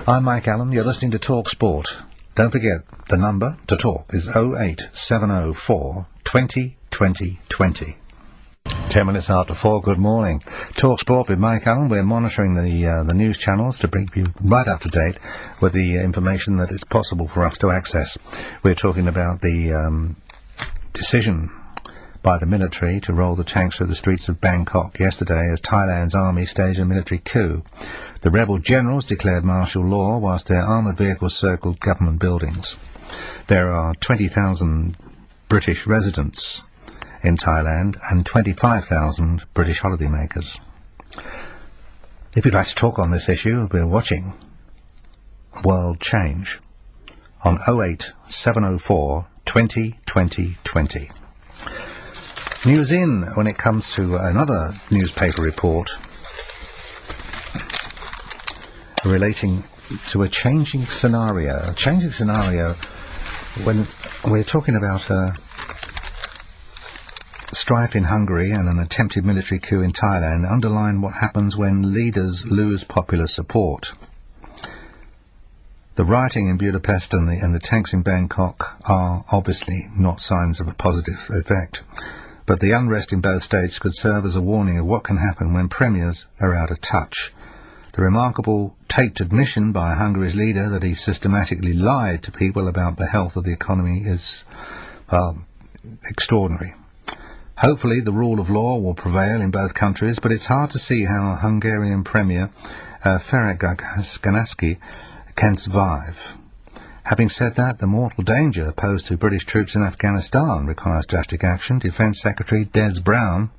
I'm Mike Allen. You're listening to talkSPORT. Don't forget, the number to talk is 08704 20 20 20. 10 minutes after 4, good morning. talkSPORT with Mike Allen. We're monitoring the news channels to bring you right up to date with the information that is possible for us to access. We're talking about the decision by the military to roll the tanks through the streets of Bangkok yesterday as Thailand's army staged a military coup. The rebel generals declared martial law whilst their armoured vehicles circled government buildings. There are 20,000 British residents in Thailand and 25,000 British holidaymakers. If you'd like to talk on this issue, we're watching World Change on 08704 20 20 20. News in when it comes to another newspaper report relating to a changing scenario. A changing scenario when we're talking about strife in Hungary and an attempted military coup in Thailand underline what happens when leaders lose popular support. The rioting in Budapest and the tanks in Bangkok are obviously not signs of a positive effect, but the unrest in both states could serve as a warning of what can happen when premiers are out of touch. The remarkable taped admission by Hungary's leader that he systematically lied to people about the health of the economy is, extraordinary. Hopefully the rule of law will prevail in both countries, but it's hard to see how Hungarian Premier Ferenc Ganassi can survive. Having said that, the mortal danger posed to British troops in Afghanistan requires drastic action. Defence Secretary Des Brown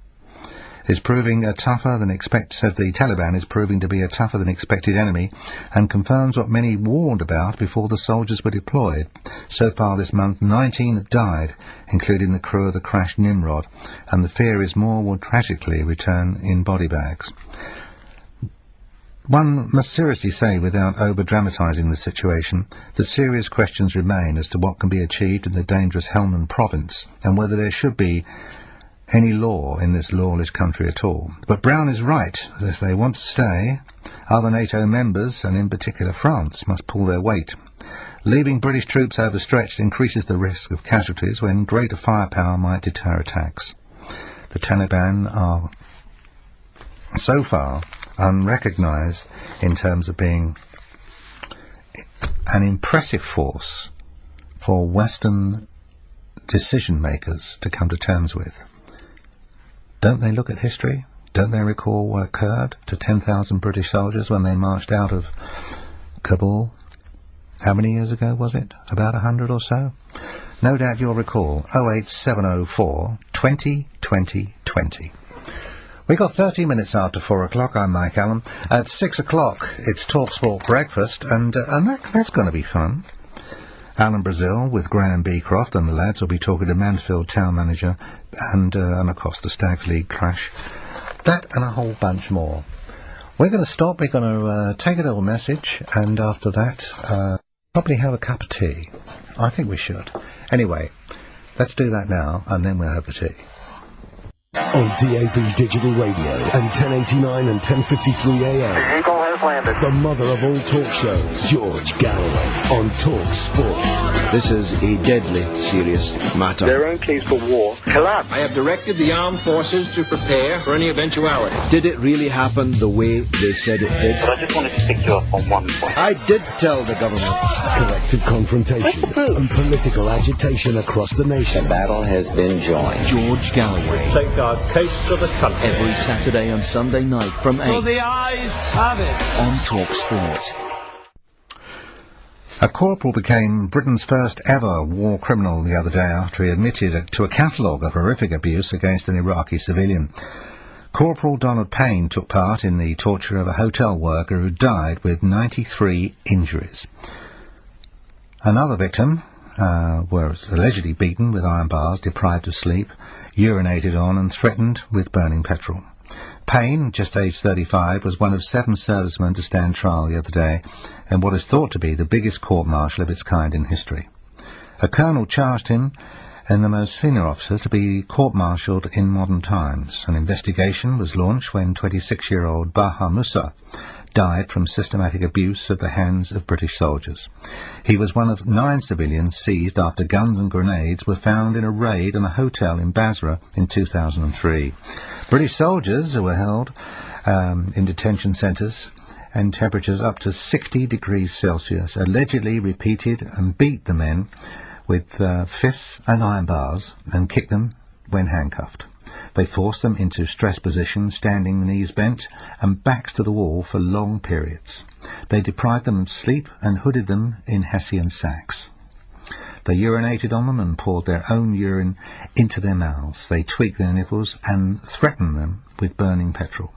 is proving says the Taliban is proving to be a tougher than expected enemy, and confirms what many warned about before the soldiers were deployed. So far this month, 19 have died, including the crew of the crashed Nimrod, and the fear is more will tragically return in body bags. One must seriously say, without over-dramatising the situation, that serious questions remain as to what can be achieved in the dangerous Helmand province, and whether there should be any law in this lawless country at all. But Brown is right that if they want to stay, other NATO members, and in particular France, must pull their weight. Leaving British troops overstretched increases the risk of casualties when greater firepower might deter attacks. The Taliban are so far unrecognised in terms of being an impressive force for Western decision makers to come to terms with. Don't they look at history? Don't they recall what occurred to 10,000 British soldiers when they marched out of Kabul? How many years ago was it? About 100 or so? No doubt you'll recall. 08704 20 20 20. We got 30 minutes after 4 o'clock. I'm Mike Allen. At 6 o'clock, it's talkSPORT breakfast, and that's going to be fun. Alan Brazil with Graham Beecroft and the lads will be talking to Mansfield town manager and of course the Stags League clash. That and a whole bunch more. We're going to stop. We're going to take a little message, and after that probably have a cup of tea. I think we should. Anyway, let's do that now, and then we'll have the tea. On DAB Digital Radio and 1089 and 1053 AM. Eagle has landed. The mother of all talk shows, George Galloway on talkSPORT. This is a deadly serious matter. Their own case for war collapsed. I have directed the armed forces to prepare for any eventuality. Did it really happen the way they said it did? But I just wanted to pick you up on one point. I did tell the government. Collective confrontation and political agitation across the nation. The battle has been joined. George Galloway. Take our case to the country. Every Saturday and Sunday night from 8. Well, the eyes have it. On talkSPORT. A corporal became Britain's first ever war criminal the other day after he admitted to a catalogue of horrific abuse against an Iraqi civilian. Corporal Donald Payne took part in the torture of a hotel worker who died with 93 injuries. Another victim was allegedly beaten with iron bars, deprived of sleep, urinated on and threatened with burning petrol. Payne, just aged 35, was one of 7 servicemen to stand trial the other day in what is thought to be the biggest court-martial of its kind in history. A colonel charged him and the most senior officer to be court-martialed in modern times. An investigation was launched when 26-year-old Baha Musa died from systematic abuse at the hands of British soldiers. He was one of 9 civilians seized after guns and grenades were found in a raid on a hotel in Basra in 2003. British soldiers who were held in detention centres and temperatures up to 60 degrees Celsius allegedly repeated and beat the men with fists and iron bars and kicked them when handcuffed. They forced them into stress positions, standing knees bent and backs to the wall for long periods. They deprived them of sleep and hooded them in Hessian sacks. They urinated on them and poured their own urine into their mouths. They tweaked their nipples and threatened them with burning petrol.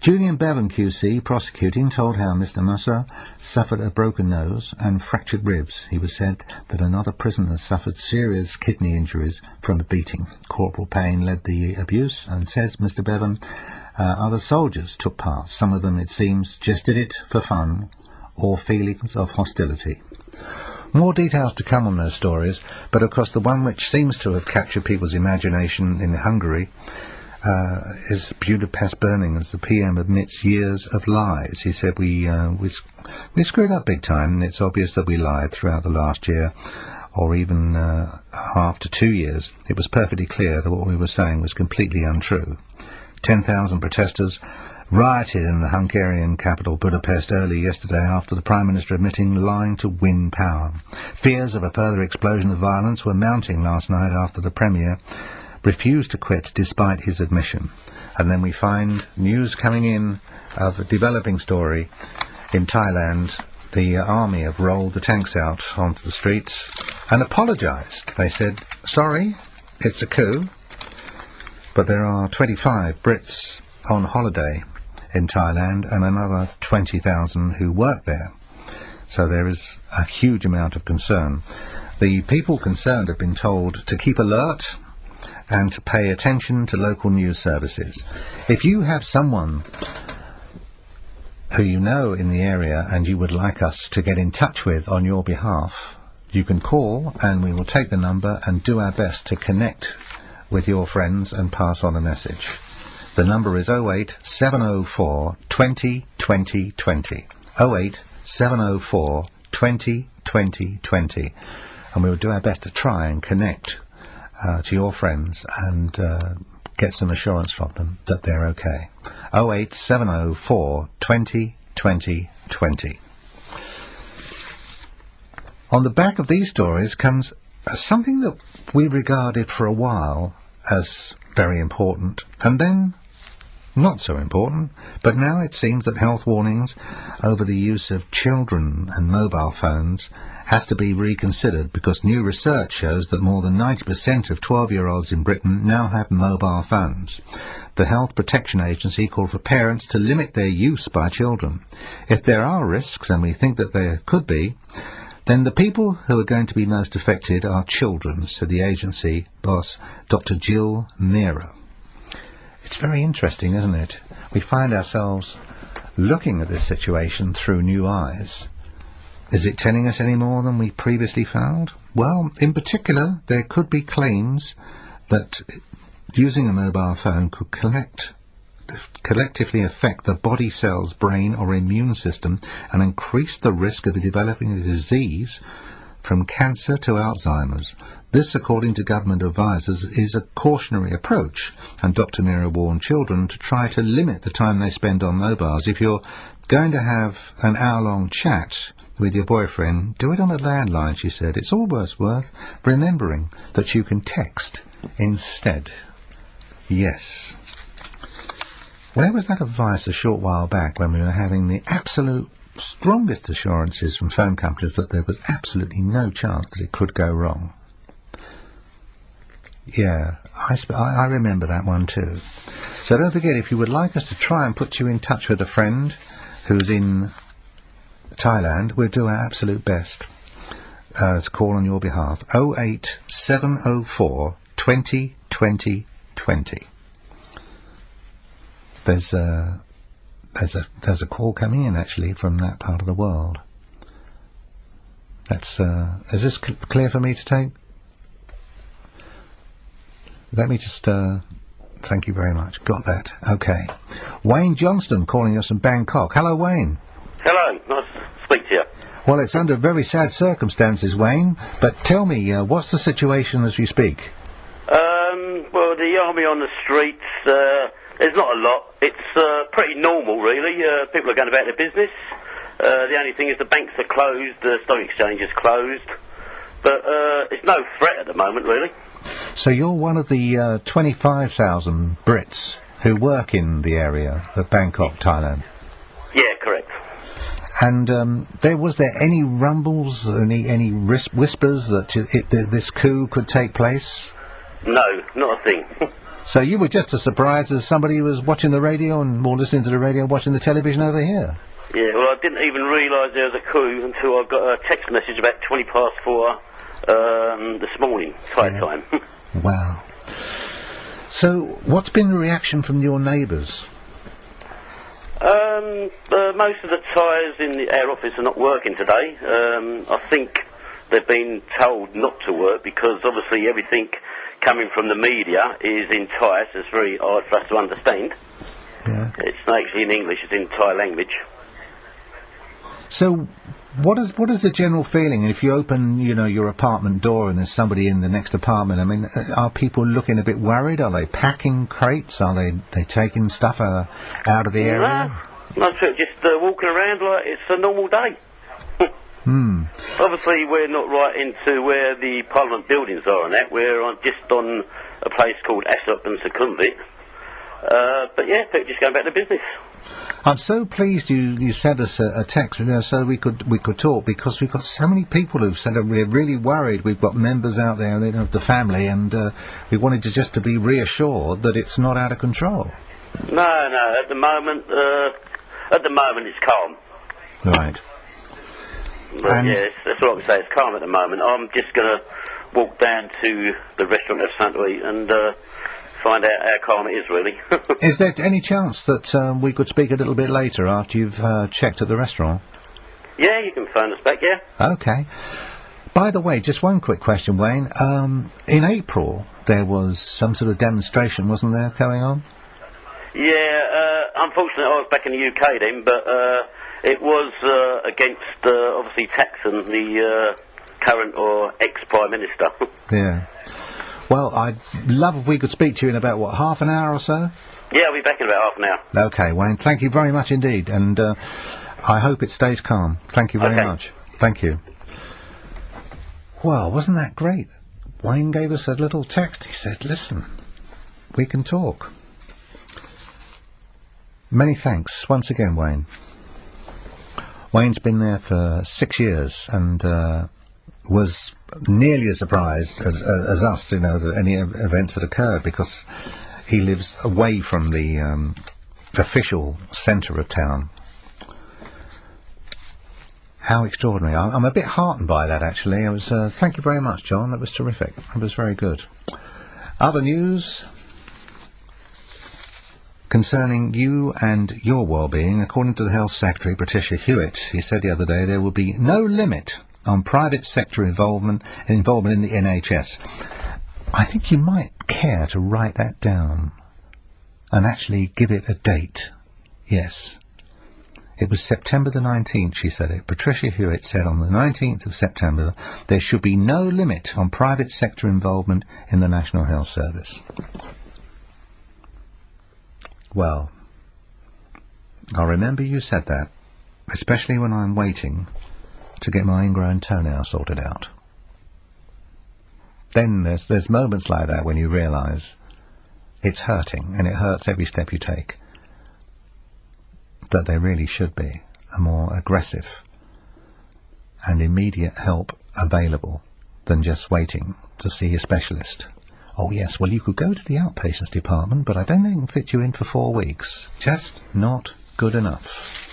Julian Bevan QC, prosecuting, told how Mr. Musa suffered a broken nose and fractured ribs. He was said that another prisoner suffered serious kidney injuries from the beating. Corporal Payne led the abuse, and says Mr. Bevan, other soldiers took part. Some of them, it seems, just did it for fun or feelings of hostility. More details to come on those stories, but of course the one which seems to have captured people's imagination in Hungary is Budapest burning, as the PM admits years of lies. He said we screwed up big time, and it's obvious that we lied throughout the last year, or even half to 2 years. It was perfectly clear that what we were saying was completely untrue. 10,000 protesters rioted in the Hungarian capital Budapest early yesterday after the Prime Minister admitting lying to win power. Fears of a further explosion of violence were mounting last night after the Premier refused to quit despite his admission. And then we find news coming in of a developing story in Thailand. The army have rolled the tanks out onto the streets and apologised. They said, sorry, it's a coup, but there are 25 Brits on holiday in Thailand and another 20,000 who work there. So there is a huge amount of concern. The people concerned have been told to keep alert and to pay attention to local news services. If you have someone who you know in the area and you would like us to get in touch with on your behalf, you can call and we will take the number and do our best to connect with your friends and pass on a message. The number is 08 704 20 20 20. 08 704 20 20 20. And we will do our best to try and connect to your friends and get some assurance from them that they're okay. 08 704 20 20 20. On the back of these stories comes something that we regarded for a while as very important, and then not so important, but now it seems that health warnings over the use of children and mobile phones has to be reconsidered, because new research shows that more than 90% of 12-year-olds in Britain now have mobile phones. The Health Protection Agency called for parents to limit their use by children. If there are risks, and we think that there could be, then the people who are going to be most affected are children, said the agency boss, Dr. Jill Meera. It's very interesting, isn't it? We find ourselves looking at this situation through new eyes. Is it telling us any more than we previously found? Well, in particular, there could be claims that using a mobile phone could collectively affect the body cells, brain or immune system and increase the risk of developing a disease from cancer to Alzheimer's. This, according to government advisers, is a cautionary approach, and Dr. Meera warned children to try to limit the time they spend on mobiles. If you're going to have an hour-long chat with your boyfriend, do it on a landline, she said. It's always worth remembering that you can text instead. Yes. Where was that advice a short while back when we were having the absolute strongest assurances from phone companies that there was absolutely no chance that it could go wrong? Yeah, I remember that one too. So don't forget, if you would like us to try and put you in touch with a friend who's in Thailand, we'll do our absolute best to call on your behalf. 08 704 20 20 20. There's a call coming in actually from that part of the world. That's is this clear for me to take? Let me just Thank you very much. Got that. Okay. Wayne Johnston calling us from Bangkok. Hello, Wayne. Hello, nice to speak to you. Well, it's under very sad circumstances, Wayne, but tell me, what's the situation as you speak? Well, the army on the streets, there's not a lot. It's pretty normal, really. People are going about their business. The only thing is the banks are closed, the stock exchange is closed. But it's no threat at the moment, really. So you're one of the 25,000 Brits who work in the area of Bangkok, Thailand? Yeah, correct. And was there any rumbles, any whispers that this coup could take place? No, not a thing. So you were just as surprised as somebody who was watching the radio and or listening to the radio, watching the television over here? Yeah, well, I didn't even realise there was a coup until I got a text message about 4:20 this morning, Thai time. Wow. So, what's been the reaction from your neighbours? Most of the Thais in our office are not working today. I think they've been told not to work because obviously everything coming from the media is in Thai, so it's very hard for us to understand. Yeah. It's not actually in English, it's in Thai language. So, what is the general feeling if you open, your apartment door and there's somebody in the next apartment? I mean, are people looking a bit worried? Are they packing crates? Are they taking stuff out of the area? No, just walking around like it's a normal day. Obviously, we're not right into where the Parliament buildings are and that. We're just on a place called Asop and Sukhumvit. But yeah, people just going back to business. I'm so pleased you sent us a text, so we could talk, because we've got so many people who've said that we're really worried. We've got members out there, the family, and we wanted to be reassured that it's not out of control. No, at the moment it's calm. Right. But yes, that's what I would say. It's calm at the moment. I'm just going to walk down to the restaurant of something to eat and find out how calm it is, really. Is there any chance that we could speak a little bit later after you've checked at the restaurant? Yeah, you can phone us back, yeah. Okay. By the way, just one quick question, Wayne. In April, there was some sort of demonstration, wasn't there, going on? Yeah, unfortunately I was back in the UK then, but it was against, obviously, Thaksin, the current or ex-Prime Minister. Yeah. Well, I'd love if we could speak to you in about, half an hour or so? Yeah, I'll be back in about half an hour. Okay, Wayne, thank you very much indeed, and I hope it stays calm. Thank you very much. Thank you. Well, wasn't that great? Wayne gave us a little text. He said, listen, we can talk. Many thanks once again, Wayne. Wayne's been there for 6 years and was nearly as surprised as us, that any events had occurred, because he lives away from the official centre of town. How extraordinary. I'm a bit heartened by that, actually. Thank you very much, John. That was terrific. That was very good. Other news concerning you and your well-being, according to the Health Secretary, Patricia Hewitt. He said the other day there will be no limit on private sector involvement in the NHS. I think you might care to write that down and actually give it a date. Yes. It was September the 19th, she said it. Patricia Hewitt said on the 19th of September there should be no limit on private sector involvement in the National Health Service. Well, I remember you said that, especially when I'm waiting to get my ingrown toenail sorted out. Then there's moments like that when you realise it's hurting, and it hurts every step you take, that there really should be a more aggressive and immediate help available than just waiting to see a specialist. Oh yes, well you could go to the outpatients department, but I don't think I can fit you in for 4 weeks. Just not good enough.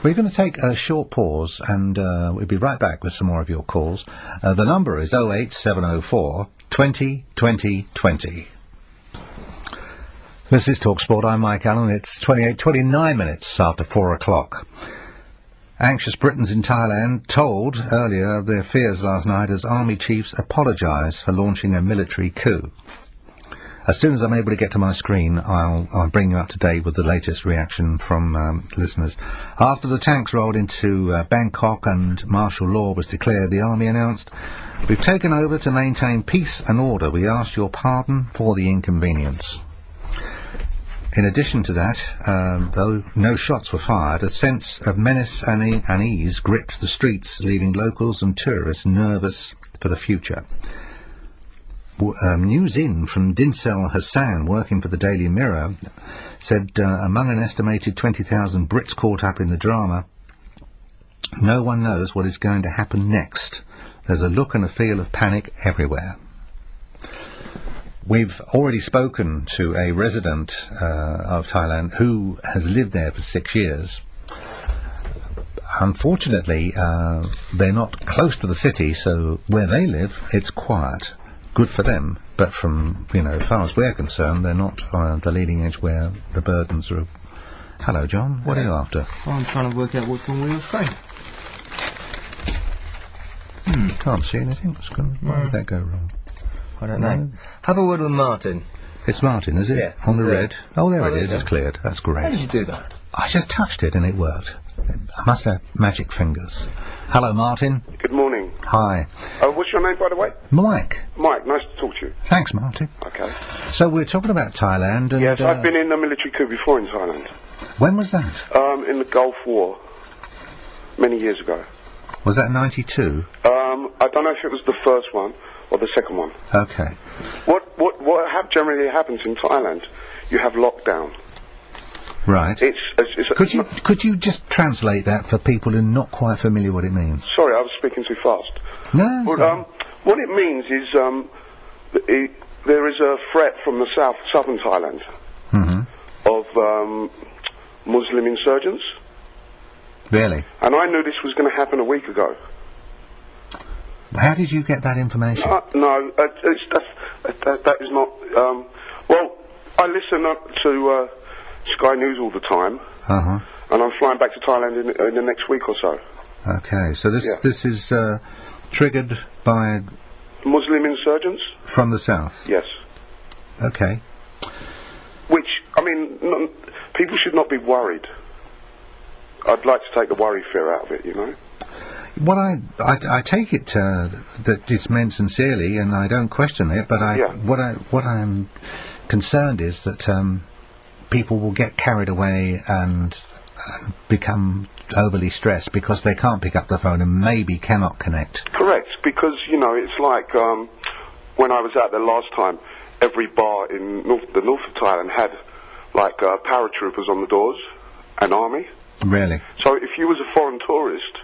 We're going to take a short pause, and we'll be right back with some more of your calls. The number is 08704 20 20 20. This is talkSPORT. I'm Mike Allen. It's 29 minutes after 4 o'clock. Anxious Britons in Thailand told earlier of their fears last night as army chiefs apologise for launching a military coup. As soon as I'm able to get to my screen, I'll bring you up to date with the latest reaction from listeners. After the tanks rolled into Bangkok and martial law was declared, the army announced, "We've taken over to maintain peace and order. We ask your pardon for the inconvenience." In addition to that, though no shots were fired, a sense of menace and unease gripped the streets, leaving locals and tourists nervous for the future. News in from Dinsel Hassan, working for the Daily Mirror, said among an estimated 20,000 Brits caught up in the drama, no one knows what is going to happen next. There's a look and a feel of panic everywhere. We've already spoken to a resident of Thailand who has lived there for 6 years. Unfortunately, they're not close to the city, so where they live, it's quiet. Good for them, but from, as far as we're concerned, they're not the leading edge where the burdens are. Hello, John. What are you after? Well, I'm trying to work out what's wrong with your screen. Can't see anything. Why did that go wrong? I don't know. Have a word with Martin. It's Martin, is it? Yeah. On the red. Oh, there it is. There. It's cleared. That's great. How did you do that? I just touched it and it worked. I must have magic fingers. Hello, Martin. Good morning. Hi. What's your name, by the way? Mike. Mike, nice to talk to you. Thanks, Martin. Okay. So we're talking about Thailand and... Yes, I've been in the military coup before in Thailand. When was that? In the Gulf War. Many years ago. Was that 92? I don't know if it was the first one or the second one. Okay. What generally happens in Thailand, you have lockdown. Right. Could you just translate that for people who are not quite familiar what it means? Sorry, I was speaking too fast. No. But, what it means is there is a threat from the southern Thailand of Muslim insurgents. Really? And I knew this was going to happen a week ago. How did you get that information? No, that is not. Well, I listen to Sky News all the time, and I'm flying back to Thailand in the next week or so. Okay, so this is triggered by Muslim insurgents from the south. Yes. Okay. Which, I mean, people should not be worried. I'd like to take the worry fear out of it, Well, I take it that it's meant sincerely, and I don't question it. But what I'm concerned is that people will get carried away and become overly stressed because they can't pick up the phone and maybe cannot connect. Correct, because it's like when I was out there last time, every bar in the north of Thailand had like paratroopers on the doors, an army. Really? So if you was a foreign tourist,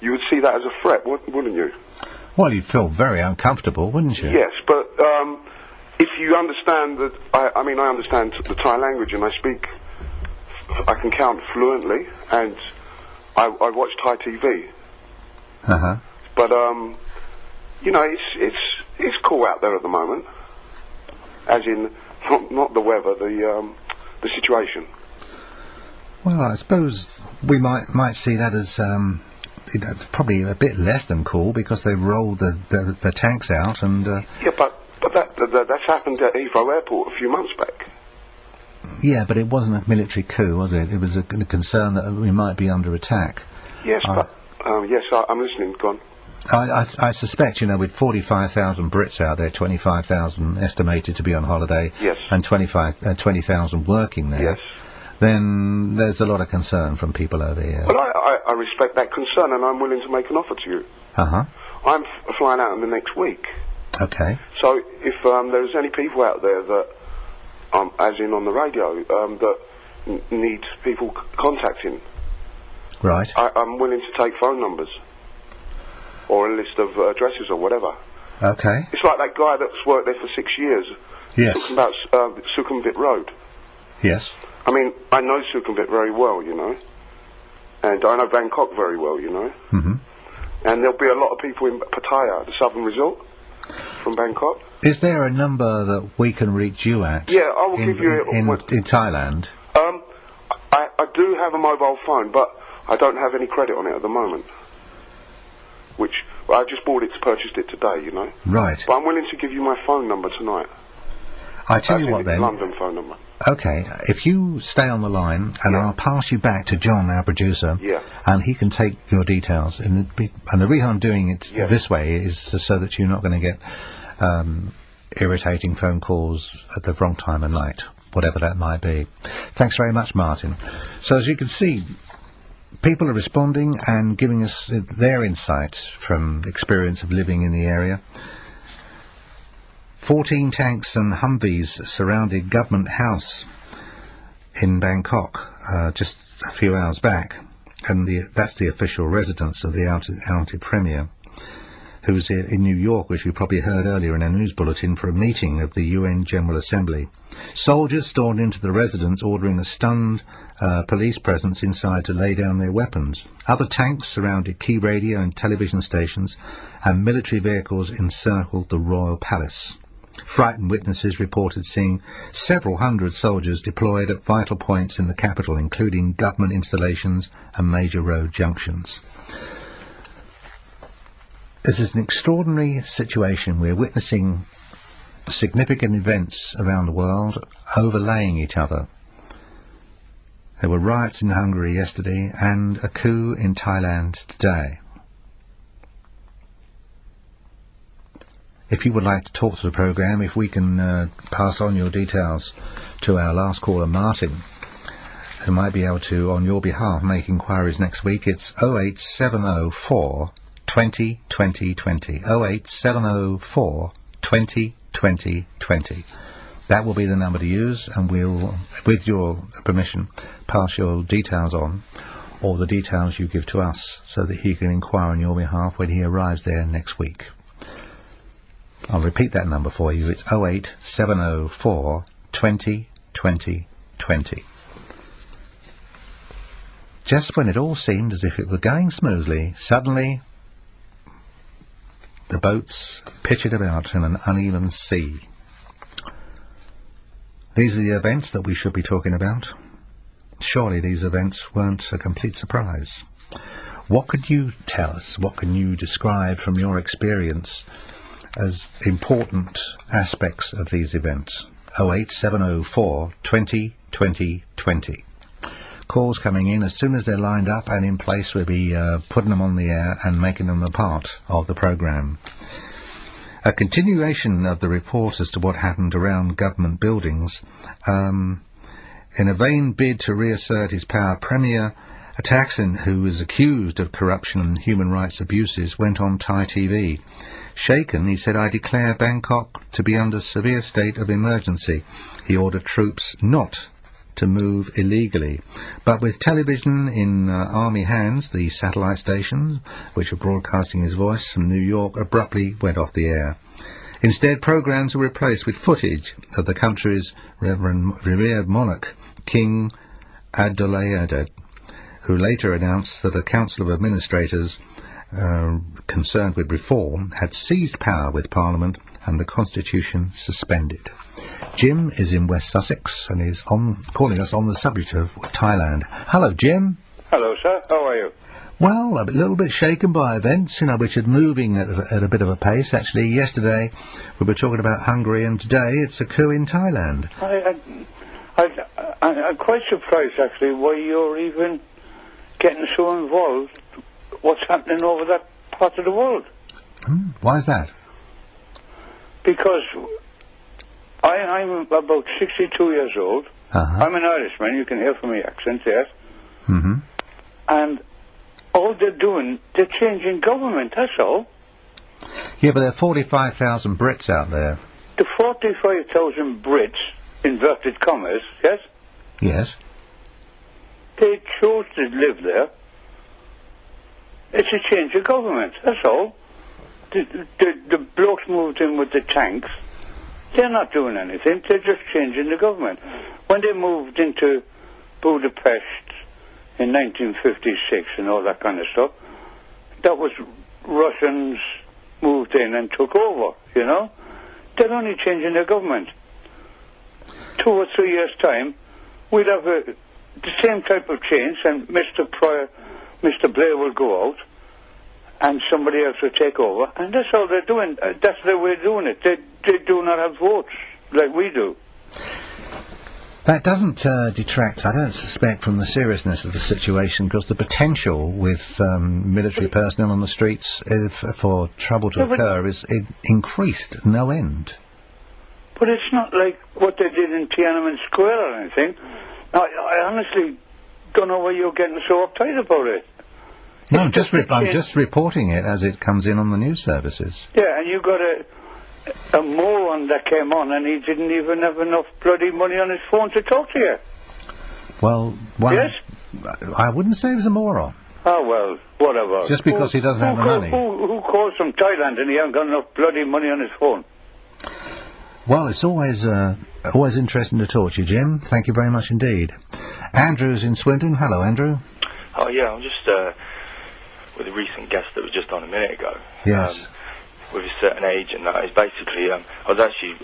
you would see that as a threat, wouldn't you? Well, you'd feel very uncomfortable, wouldn't you? Yes, but if you understand that, I understand the Thai language and I can count fluently, and I watch Thai TV. But it's cool out there at the moment, as in not the weather, the situation. Well, I suppose we might see that as probably a bit less than cool because they rolled the tanks out and. Yeah, but that's happened at Heathrow Airport a few months back. Yeah, but it wasn't a military coup, was it? It was a concern that we might be under attack. Yes, I'm listening. Go on. I suspect, with 45,000 Brits out there, 25,000 estimated to be on holiday, yes, and 20,000 working there. Yes. Then there's a lot of concern from people over here. Well, I respect that concern, and I'm willing to make an offer to you. I'm flying out in the next week. Okay. So if there's any people out there that, as in on the radio, that need people contacting, right? I'm willing to take phone numbers or a list of addresses or whatever. Okay. It's like that guy that's worked there for 6 years. Yes. Talking about Sukhumvit Road. Yes. I mean, I know Sukhumvit very well, and I know Bangkok very well, Mm-hmm. And there'll be a lot of people in Pattaya, the southern resort, from Bangkok. Is there a number that we can reach you at? Yeah, I will give you in Thailand. I do have a mobile phone, but I don't have any credit on it at the moment. Which I just purchased it today, Right. But I'm willing to give you my phone number tonight. I tell you what then. London phone number. Okay, if you stay on the line, and I'll pass you back to John, our producer, and he can take your details. And the reason I'm doing it this way is so that you're not going to get irritating phone calls at the wrong time of night, whatever that might be. Thanks very much, Martin. So as you can see, people are responding and giving us their insights from experience of living in the area. 14 tanks and Humvees surrounded Government House in Bangkok just a few hours back, and that's the official residence of the ousted Premier, who was in New York, which you probably heard earlier in our news bulletin, for a meeting of the UN General Assembly. Soldiers stormed into the residence, ordering a stunned police presence inside to lay down their weapons. Other tanks surrounded key radio and television stations, and military vehicles encircled the royal palace. Frightened witnesses reported seeing several hundred soldiers deployed at vital points in the capital, including government installations and major road junctions. This is an extraordinary situation. We're witnessing significant events around the world overlaying each other. There were riots in Hungary yesterday and a coup in Thailand today. If you would like to talk to the programme, if we can pass on your details to our last caller, Martin, who might be able to, on your behalf, make inquiries next week, it's 08704 20 20 20. 08704 20 20 20. That will be the number to use, and we'll, with your permission, pass your details on, or the details you give to us, so that he can inquire on your behalf when he arrives there next week. I'll repeat that number for you. It's 08704 20 20 20. Just when it all seemed as if it were going smoothly, suddenly the boats pitched about in an uneven sea. These are the events that we should be talking about. Surely these events weren't a complete surprise. What could you tell us? What can you describe from your experience as important aspects of these events? 08704 20 20 20. Calls coming in as soon as they're lined up and in place. We'll be putting them on the air and making them a part of the programme. A continuation of the report as to what happened around government buildings. In a vain bid to reassert his power, Premier Thaksin, who was accused of corruption and human rights abuses, went on Thai TV. Shaken, he said, "I declare Bangkok to be under severe state of emergency." He ordered troops not to move illegally. But with television in army hands, the satellite stations, which were broadcasting his voice from New York, abruptly went off the air. Instead, programs were replaced with footage of the country's revered monarch, King Adulaide, who later announced that a council of administrators concerned with reform had seized power with Parliament and the Constitution suspended. Jim is in West Sussex and is calling us on the subject of Thailand. Hello, Jim. Hello, sir. How are you? Well, a little bit shaken by events, which are moving at a bit of a pace. Actually, yesterday we were talking about Hungary, and today it's a coup in Thailand. I'm quite surprised, actually, why you're even getting so involved. What's happening over that part of the world? Why is that? Because I'm about 62 years old. I'm an Irishman, you can hear from my accent, yes. And all they're doing, they're changing government, that's all. Yeah, but there are 45,000 Brits out there. The 45,000 Brits, inverted commas, yes? Yes. They chose to live there. It's a change of government, that's all. The blokes moved in with the tanks. They're not doing anything, they're just changing the government. When they moved into Budapest in 1956 and all that kind of stuff, that was Russians moved in and took over, They're only changing their government. 2 or 3 years' time, we'll have the same type of change, and Mr. Blair will go out, and somebody else will take over, and that's all they're doing. That's the way they're doing it. They do not have votes, like we do. That doesn't detract, I don't suspect, from the seriousness of the situation, because the potential with military personnel on the streets for trouble to occur is increased no end. But it's not like what they did in Tiananmen Square or anything. I honestly don't know why you're getting so uptight about it. No, I'm just reporting it as it comes in on the news services. Yeah, and you got a moron that came on and he didn't even have enough bloody money on his phone to talk to you. Well, yes? I wouldn't say he was a moron. Oh, well, whatever. Just because he doesn't have the money. Who calls from Thailand and he hasn't got enough bloody money on his phone? Well, it's always interesting to talk to you, Jim. Thank you very much indeed. Andrew's in Swindon. Hello, Andrew. Oh, yeah, I'm just with a recent guest that was just on a minute ago. Yes. With a certain age, and that is basically, I was actually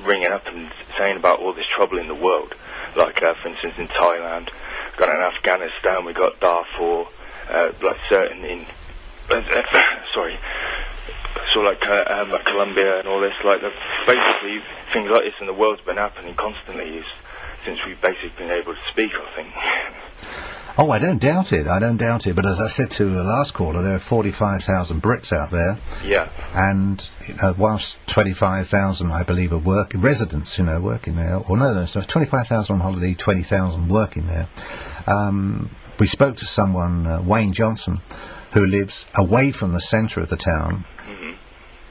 ringing up and saying about all this trouble in the world. Like, for instance, in Thailand, we've got in Afghanistan, we've got Darfur, like certain in, sorry, so like Colombia and all this, like basically things like this in the world's been happening constantly since we've basically been able to speak, I think. Oh, I don't doubt it. But as I said to the last caller, there are 45,000 Brits out there. Yeah. And whilst 25,000, I believe, are residents, working there. Or no, so 25,000 on holiday, 20,000 working there. We spoke to someone, Wayne Johnson, who lives away from the centre of the town. Mm-hmm.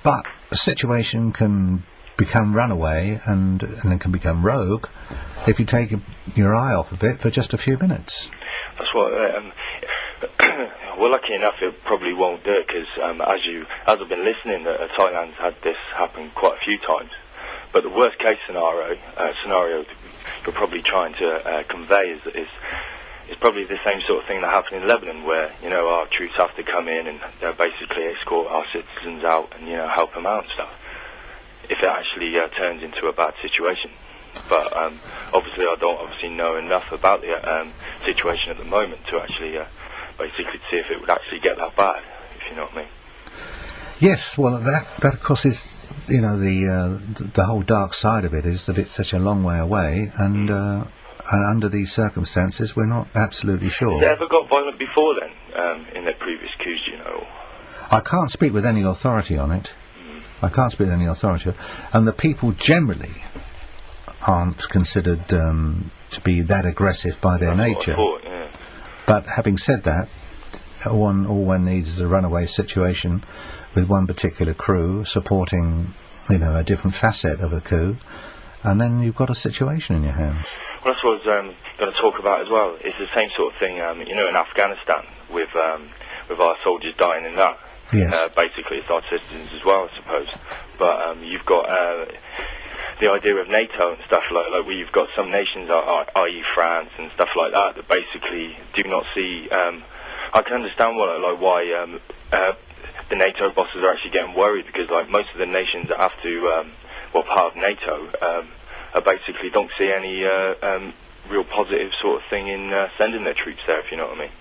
But the situation can become runaway and then can become rogue if you take your eye off of it for just a few minutes. That's what. Well, lucky enough, it probably won't do it because, as I've been listening, Thailand's had this happen quite a few times. But the worst case scenario you're probably trying to convey is probably the same sort of thing that happened in Lebanon, where our troops have to come in and basically escort our citizens out and help them out and stuff. If it actually turns into a bad situation. But obviously I don't know enough about the situation at the moment to actually basically see if it would actually get that bad, if you know what I mean. Yes, well that of course is the whole dark side of it is that it's such a long way away and under these circumstances we're not absolutely sure. Has it ever got violent before then in their previous coups, I can't speak with any authority on it. And the people generally aren't considered to be that aggressive by their nature. What I thought, yeah. But having said that, all one needs is a runaway situation with one particular crew supporting, a different facet of a coup, and then you've got a situation in your hands. Well, that's what I was going to talk about as well. It's the same sort of thing, in Afghanistan with our soldiers dying in that. Yes. Basically, it's our citizens as well, I suppose. But you've got the idea of NATO and stuff like where you've got some nations, i.e. France and stuff like that basically do not see. I can understand why the NATO bosses are actually getting worried because most of the nations that have to, part of NATO, basically don't see any real positive sort of thing in sending their troops there, if you know what I mean.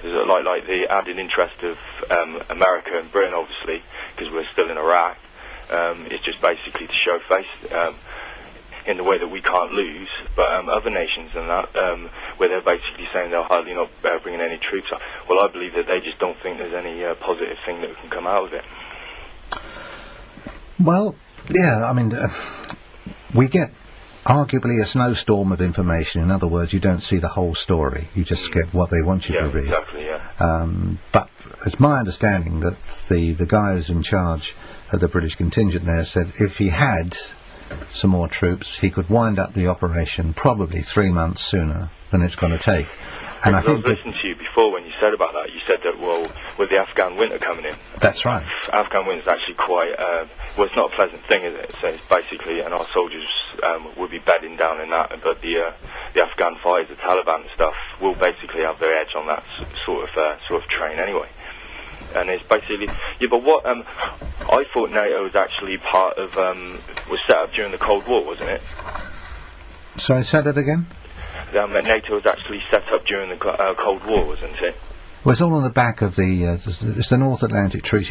There's like the added interest of America and Britain, obviously, because we're still in Iraq. It's just basically to show face in the way that we can't lose, but other nations and that, where they're basically saying they're hardly not bringing any troops up. Well, I believe that they just don't think there's any positive thing that can come out of it. Well, yeah, we get arguably a snowstorm of information. In other words, you don't see the whole story. You just get what they want you to read. Exactly, yeah. But it's my understanding that the guy who's in charge of the British contingent there said if he had some more troops, he could wind up the operation probably 3 months sooner than it's going to take. And I think was listening to you before when you said about that. You said that, well, with the Afghan winter coming in. That's right. Afghan winter is actually quite, it's not a pleasant thing, is it? So it's basically, and our soldiers will be bedding down in that, but the Afghan fighters, the Taliban and stuff, will basically have their edge on that sort of train anyway. And it's basically, but what, I thought NATO was actually part of, was set up during the Cold War, wasn't it? Sorry, say that again? NATO was actually set up during the Cold War, wasn't it? Well, it's all on the back of it's the North Atlantic Treaty